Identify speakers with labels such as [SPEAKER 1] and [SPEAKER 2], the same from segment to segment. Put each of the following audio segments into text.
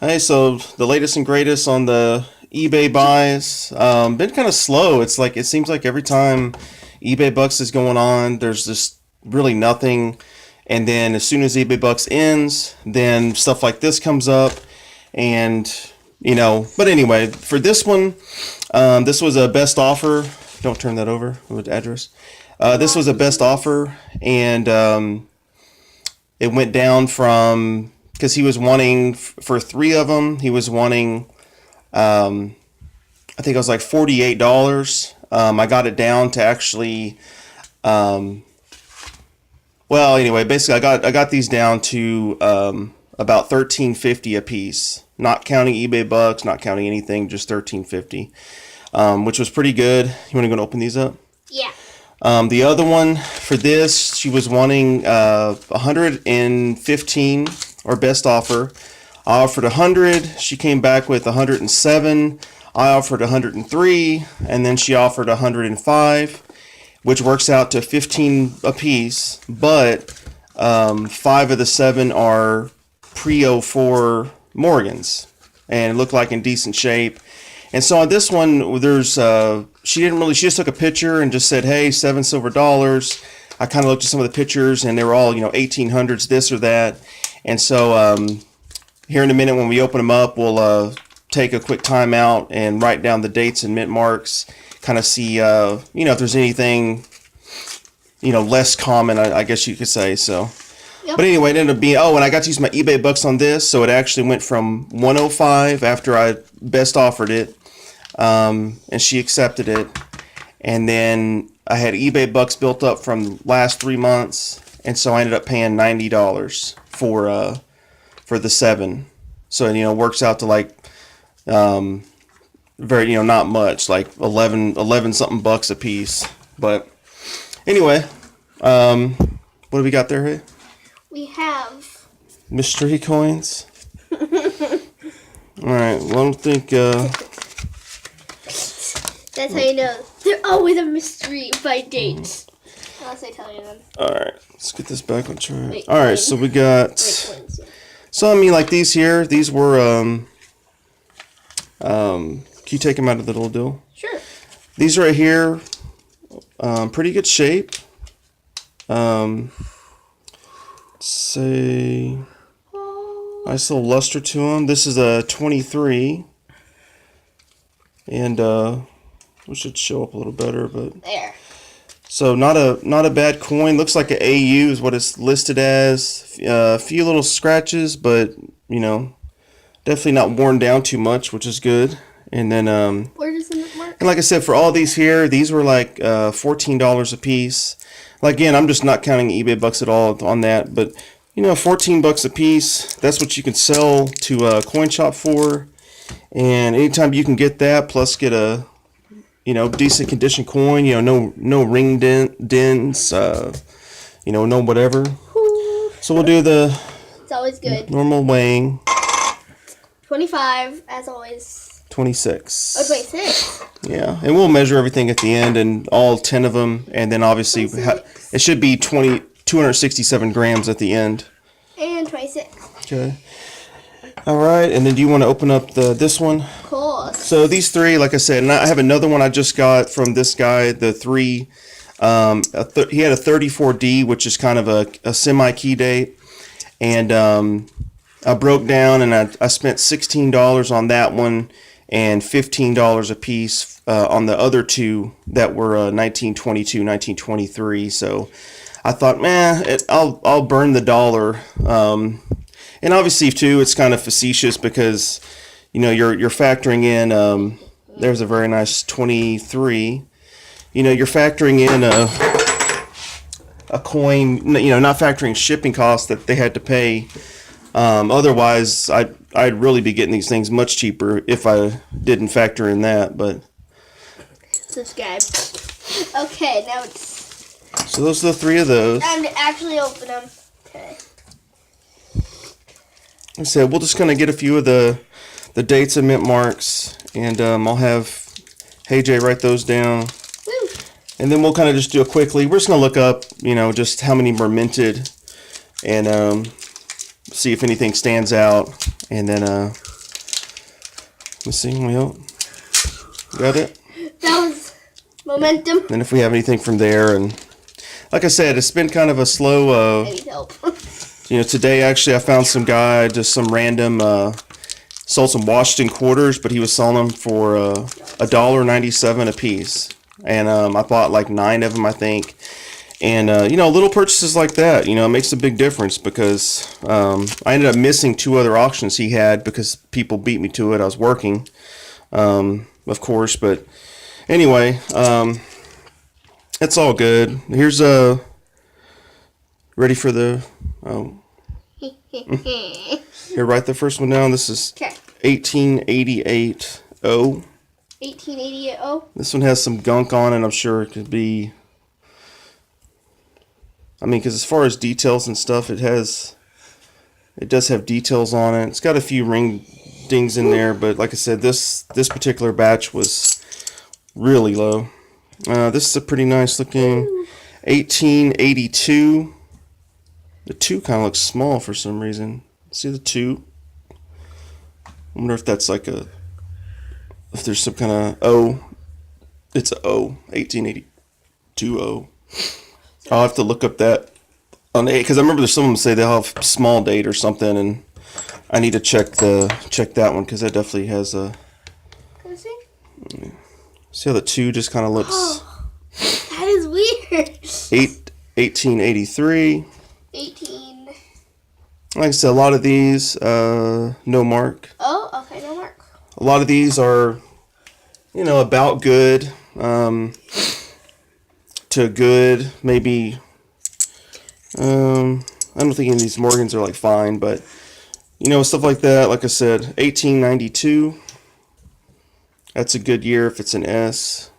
[SPEAKER 1] Hey, so the latest and greatest on the eBay buys. Been kind of slow. It's like it seems like every time eBay Bucks is going on, there's just really nothing. And then as soon as eBay Bucks ends, then stuff like this comes up, and But anyway, for this one, this was a best offer. Don't turn that over with address. This was a best offer, and it went down from because he was wanting for three of them. He was wanting, I think it was like $48. I got it down to actually, well, anyway, basically I got these down to about $13.50 a piece, not counting eBay Bucks, not counting anything, just $13.50, which was pretty good. You want to go and open these up?
[SPEAKER 2] Yeah.
[SPEAKER 1] The other one for this, she was wanting 115 or best offer. I offered 100. She came back with 107. I offered 103, and then she offered 105, which works out to 15 a piece. But 5 of the 7 are pre-04 Morgans and look like in decent shape. And so on this one, there's she just took a picture and just said, hey, 7 silver dollars. I kind of looked at some of the pictures and they were all 1800s, this or that. And so here in a minute when we open them up, we'll take a quick time out and write down the dates and mint marks, kind of see if there's anything less common, I guess you could say. So yep. But anyway, it ended up being, and I got to use my eBay Bucks on this, so it actually went from 105 after I best offered it, and she accepted it, and then I had eBay Bucks built up from the last 3 months, and so I ended up paying $90 for the 7. So it works out to like very not much, like 11 something bucks a piece. But anyway, what do we got there, hey?
[SPEAKER 2] We have
[SPEAKER 1] mystery coins. All right. Well, I don't think.
[SPEAKER 2] That's how you know they're always a mystery by dates. Unless I tell you them.
[SPEAKER 1] All right. Let's get this back on track. All right. So we got. So I mean, like these here. These were. Can you take them out of the little deal?
[SPEAKER 2] Sure.
[SPEAKER 1] These right here. Pretty good shape. Say nice little luster to them. This is a 23, and we should show up a little better, but
[SPEAKER 2] there.
[SPEAKER 1] So not a bad coin. Looks like an AU is what it's listed as. A few little scratches, but definitely not worn down too much, which is good. And then
[SPEAKER 2] where does the mark?
[SPEAKER 1] And like I said, for all these here, these were like $14 a piece. Like, again, I'm just not counting eBay Bucks at all on that, but 14 bucks a piece, that's what you can sell to a coin shop for. And anytime you can get that, plus get a decent condition coin, no ring dents, no whatever. So we'll do
[SPEAKER 2] it's always good
[SPEAKER 1] normal weighing.
[SPEAKER 2] 25 as always.
[SPEAKER 1] 26.
[SPEAKER 2] Oh, 26.
[SPEAKER 1] Yeah, and we'll measure everything at the end, and all 10 of them, and then obviously it should be 267 grams at the end.
[SPEAKER 2] And 26.
[SPEAKER 1] Okay. All right, and then do you want to open up this one?
[SPEAKER 2] Of course.
[SPEAKER 1] So these 3, like I said, and I have another one I just got from this guy, the 3. He had a 34D, which is kind of a semi-key date, and I broke down and I spent $16 on that one, and $15 a piece on the other 2 that were 1922, 1923. So I thought, I'll burn the dollar. And obviously too, it's kind of facetious because you're factoring in. There's a very nice 23. You're factoring in a coin. Not factoring shipping costs that they had to pay. Otherwise, I'd really be getting these things much cheaper if I didn't factor in that. But
[SPEAKER 2] subscribe. Okay, now it's.
[SPEAKER 1] So those are the 3 of those.
[SPEAKER 2] Time to actually open them. Okay.
[SPEAKER 1] Like I said, we'll just kind of get a few of the dates and mint marks, and I'll have Hey Jay write those down.
[SPEAKER 2] Woo.
[SPEAKER 1] And then we'll kind of just do it quickly. We're just gonna look up, just how many were minted, and see if anything stands out, and then Let's see. Well, got it.
[SPEAKER 2] That was momentum.
[SPEAKER 1] And if we have anything from there, and like I said, it's been kind of a slow.
[SPEAKER 2] I need help.
[SPEAKER 1] Today actually I found some guy, just some random, sold some Washington quarters, but he was selling them for $1.97 a piece, and I bought like 9 of them, I think. And little purchases like that, it makes a big difference, because I ended up missing 2 other auctions he had because people beat me to it. I was working, of course, but anyway, it's all good. Here's ready for the here, write the first one down. This is 1888 O.
[SPEAKER 2] 1888 O.
[SPEAKER 1] This one has some gunk on it. I'm sure it could be. I mean, because as far as details and stuff, it does have details on it. It's got a few ring dings in there, but like I said, this particular batch was really low. This is a pretty nice looking 1882. The 2 kind of looks small for some reason. See the 2? I wonder if that's like if there's some kind of O. It's a O. 1882 O. I'll have to look up that on the, because I remember there's some of them say they'll have small date or something, and I need to check that one, because that definitely has a.
[SPEAKER 2] Can I see?
[SPEAKER 1] See how the 2 just kind of looks.
[SPEAKER 2] Oh, that is weird.
[SPEAKER 1] 1883.
[SPEAKER 2] 18.
[SPEAKER 1] Like I said, a lot of these no mark.
[SPEAKER 2] Oh, okay, no mark.
[SPEAKER 1] A lot of these are, about good. To good, maybe. I don't think any of these Morgans are like fine, but stuff like that. Like I said, 1892. That's a good year if it's an S.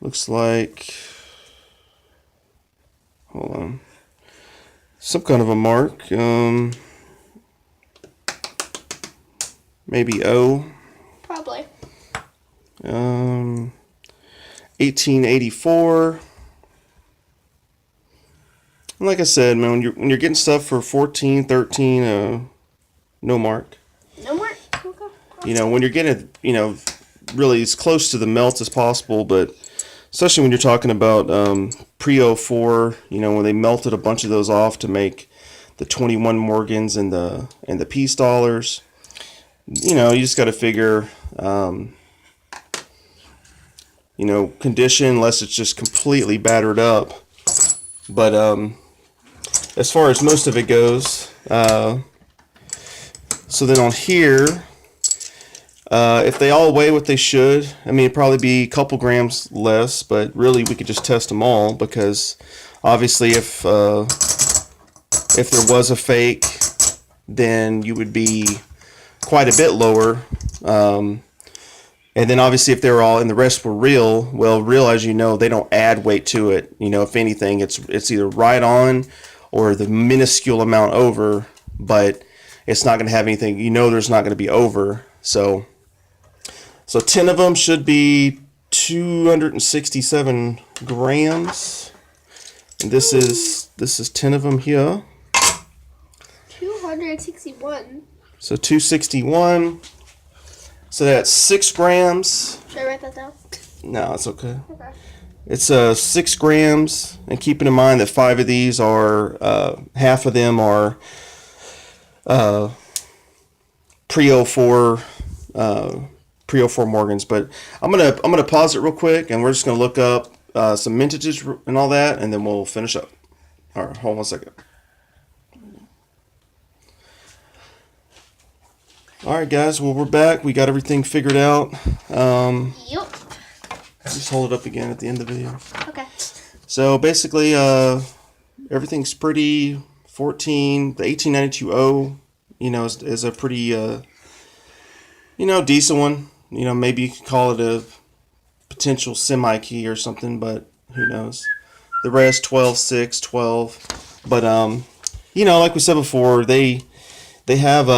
[SPEAKER 1] Looks like. Hold on. Some kind of a mark. Maybe O.
[SPEAKER 2] Probably.
[SPEAKER 1] 1884. And like I said, man, when you're getting stuff for 14, 13, no mark.
[SPEAKER 2] No mark. Okay.
[SPEAKER 1] When you're getting really as close to the melt as possible, but especially when you're talking about pre-04, when they melted a bunch of those off to make the 21 Morgans and the peace dollars. You just got to figure, condition, unless it's just completely battered up. But as far as most of it goes, so then on here, if they all weigh what they should, I mean, it'd probably be a couple grams less, but really we could just test them all, because obviously if there was a fake, then you would be quite a bit lower. And then obviously if they were all and the rest were real, well, real, as you know, they don't add weight to it. If anything, it's either right on or the minuscule amount over, but it's not going to have anything. There's not going to be over. So 10 of them should be 267 grams. And this is 10 of them here.
[SPEAKER 2] 261.
[SPEAKER 1] So 261. So that's 6 grams.
[SPEAKER 2] Should I write that down?
[SPEAKER 1] No, it's okay.
[SPEAKER 2] Okay.
[SPEAKER 1] It's 6 grams, and keeping in mind that 5 of these are half of them are pre-04 Morgans. But I'm gonna pause it real quick, and we're just gonna look up some mintages and all that, and then we'll finish up. All right, hold on 1 second. All right, guys. Well, we're back. We got everything figured out.
[SPEAKER 2] Yep.
[SPEAKER 1] Just hold it up again at the end of the video.
[SPEAKER 2] Okay.
[SPEAKER 1] So basically, everything's pretty. 14. The 1892 O, is a pretty, decent one. Maybe you could call it a potential semi key or something, but who knows? The rest 12, 6, 12. But like we said before, they have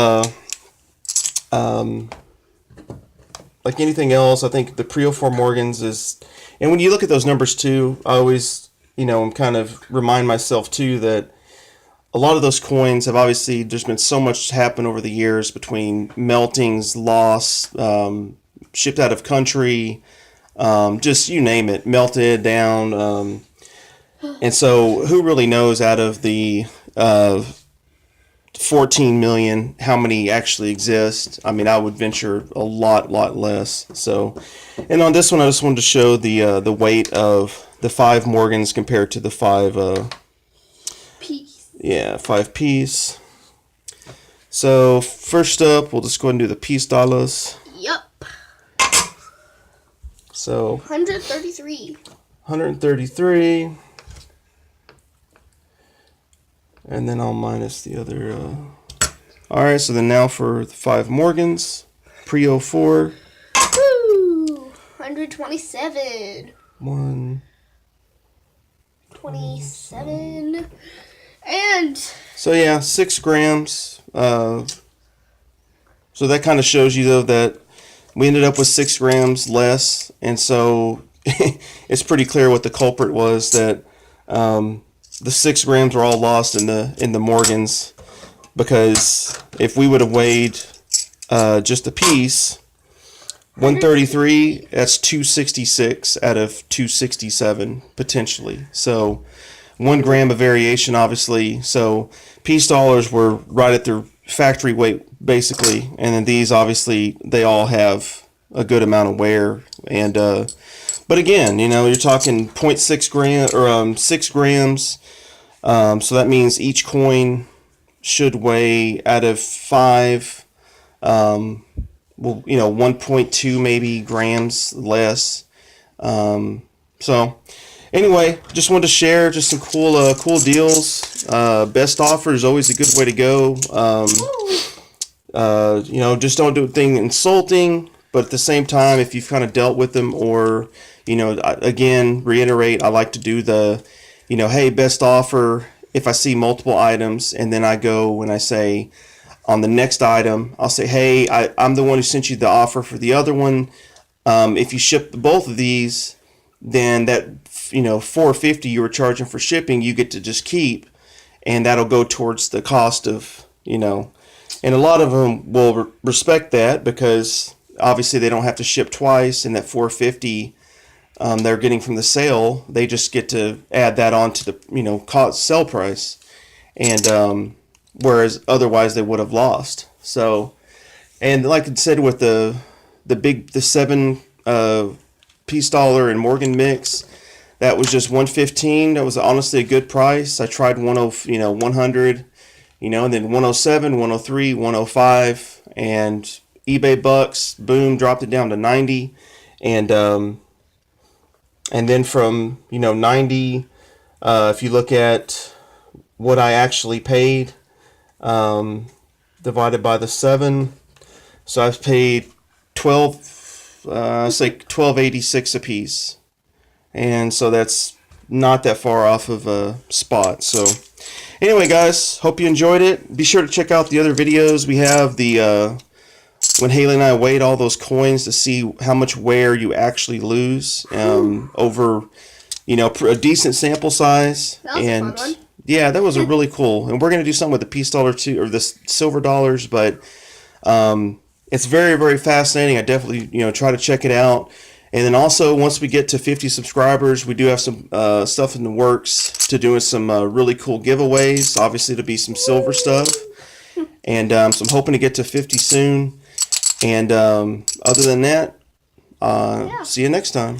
[SPEAKER 1] like anything else, I think the pre-04 Morgans is, and when you look at those numbers too, I always, I'm kind of remind myself too that a lot of those coins have obviously, there's been so much happen over the years between meltings, loss, shipped out of country, just you name it, melted down. And so who really knows out of the 14 million, how many actually exist? I mean, I would venture a lot less. So, and on this one, I just wanted to show the weight of the 5 Morgans compared to the 5
[SPEAKER 2] Peace.
[SPEAKER 1] yeah, 5 piece. So first up, we'll just go ahead and do the piece dollars.
[SPEAKER 2] Yup.
[SPEAKER 1] So
[SPEAKER 2] 133.
[SPEAKER 1] 133. And then I'll minus the other. All right, so then now for the 5 Morgans, pre-04.
[SPEAKER 2] Woo! 127. 27. And
[SPEAKER 1] So yeah, 6 grams. So that kind of shows you though that we ended up with 6 grams less, and so it's pretty clear what the culprit was. That the 6 grams were all lost in the Morgans, because if we would have weighed just a piece, 133, that's 266 out of 267 potentially. So 1 gram of variation, obviously. So piece dollars were right at their factory weight basically, and then these obviously they all have a good amount of wear. And but again, you know, you're talking 0.6 gram or 6 grams. So that means each coin should weigh out of 5, well, you know, 1.2 maybe grams less. So anyway, just wanted to share just some cool deals. Best offer is always a good way to go. You know, just don't do anything insulting, but at the same time, if you've kind of dealt with them, or, you know, again, reiterate, I like to do the, you know, hey, best offer if I see multiple items, and then I go and I say on the next item, I'll say, hey, I'm the one who sent you the offer for the other one. If you ship both of these, then that, you know, $4.50 you were charging for shipping, you get to just keep, and that'll go towards the cost of, you know, and a lot of them will respect that, because obviously they don't have to ship twice, and that $4.50 they're getting from the sale, they just get to add that on to the, you know, cost sell price, and whereas otherwise they would have lost. So, and like I said, with the 7 piece dollar and Morgan mix, that was just $115. That was honestly a good price. I tried 100, you know, and then 107, 103, 105, and eBay bucks, boom, dropped it down to 90, and then from, you know, 90, if you look at what I actually paid, divided by the 7, so I've paid 1286 a piece, and so that's not that far off of a spot. So anyway, guys, hope you enjoyed it. Be sure to check out the other videos. We have the when Haley and I weighed all those coins to see how much wear you actually lose over, you know, a decent sample size.
[SPEAKER 2] That was a fun one.
[SPEAKER 1] Yeah, that was a really cool. And we're going to do something with the piece dollar too, or the silver dollars, but it's very, very fascinating. I definitely, you know, try to check it out. And then also, once we get to 50 subscribers, we do have some stuff in the works to doing some really cool giveaways. Obviously, to be some silver stuff. And so I'm hoping to get to 50 soon. And other than that, see you next time.